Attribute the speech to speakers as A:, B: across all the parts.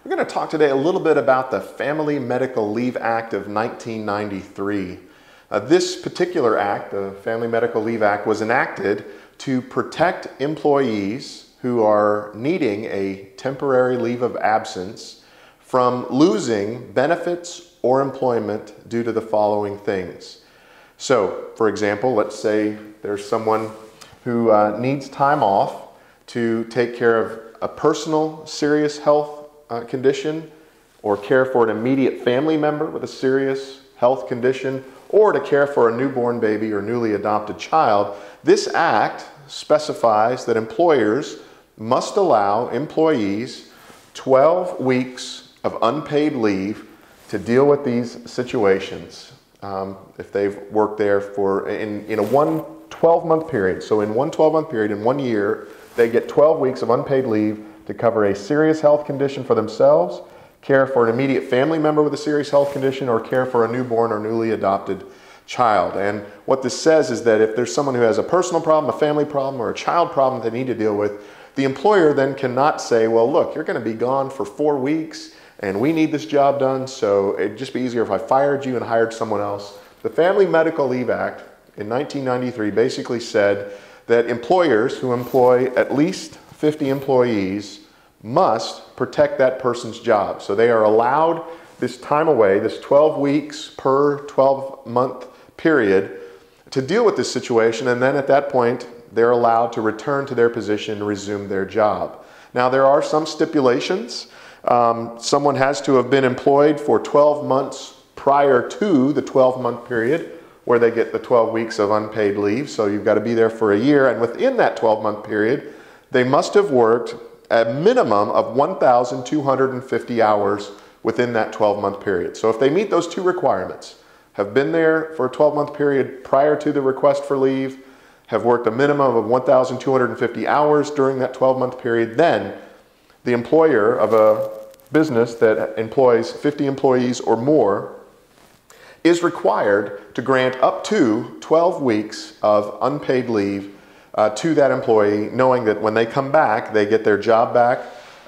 A: We're going to talk today a little bit about the Family Medical Leave Act of 1993. This particular act, the Family Medical Leave Act, was enacted to protect employees who are needing a temporary leave of absence from losing benefits or employment due to the following things. So, for example, let's say there's someone who needs time off to take care of a personal serious health condition, or care for an immediate family member with a serious health condition, or to care for a newborn baby or newly adopted child. This act specifies that employers must allow employees 12 weeks of unpaid leave to deal with these situations if they've worked there for in a 12-month period. So in one 12-month period, in 1 year, they get 12 weeks of unpaid leave to cover a serious health condition for themselves, care for an immediate family member with a serious health condition, or care for a newborn or newly adopted child. And what this says is that if there's someone who has a personal problem, a family problem, or a child problem they need to deal with, the employer then cannot say, well, look, you're going to be gone for 4 weeks and we need this job done, so it'd just be easier if I fired you and hired someone else. The Family Medical Leave Act in 1993 basically said that employers who employ at least 50 employees must protect that person's job. So they are allowed this time away, this 12 weeks per 12-month period, to deal with this situation, and then at that point they're allowed to return to their position and resume their job. Now there are some stipulations. Someone has to have been employed for 12 months prior to the 12-month period where they get the 12 weeks of unpaid leave. So you've got to be there for a year, and within that 12-month period they must have worked a minimum of 1,250 hours within that 12-month period. So if they meet those two requirements, have been there for a 12-month period prior to the request for leave, have worked a minimum of 1,250 hours during that 12-month period, then the employer of a business that employs 50 employees or more is required to grant up to 12 weeks of unpaid leave to that employee, knowing that when they come back, they get their job back,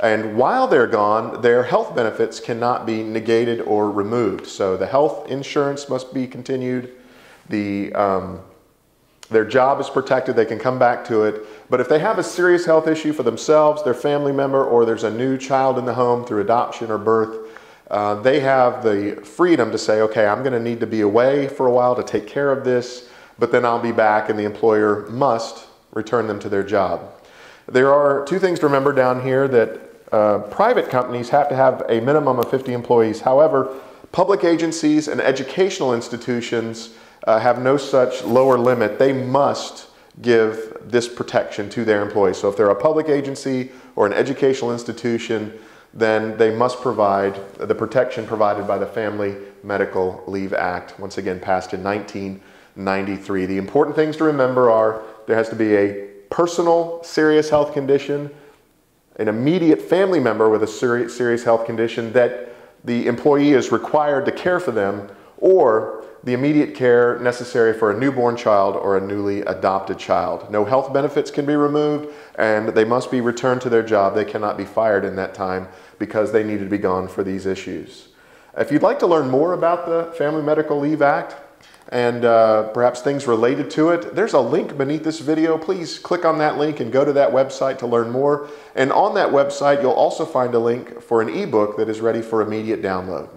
A: and while they're gone, their health benefits cannot be negated or removed. So the health insurance must be continued, their job is protected, they can come back to it, but if they have a serious health issue for themselves, their family member, or there's a new child in the home through adoption or birth, they have the freedom to say, okay, I'm going to need to be away for a while to take care of this, but then I'll be back, and the employer must return them to their job. There are two things to remember down here, that private companies have to have a minimum of 50 employees. However, public agencies and educational institutions have no such lower limit. They must give this protection to their employees. So if they're a public agency or an educational institution, then they must provide the protection provided by the Family Medical Leave Act, once again passed in 1993. The important things to remember are there has to be a personal serious health condition, an immediate family member with a serious health condition that the employee is required to care for them, or the immediate care necessary for a newborn child or a newly adopted child. No health benefits can be removed, and they must be returned to their job. They cannot be fired in that time because they needed to be gone for these issues. If you'd like to learn more about the Family Medical Leave Act and perhaps things related to it, there's a link beneath this video. Please click on that link and go to that website to learn more. And on that website, you'll also find a link for an ebook that is ready for immediate download.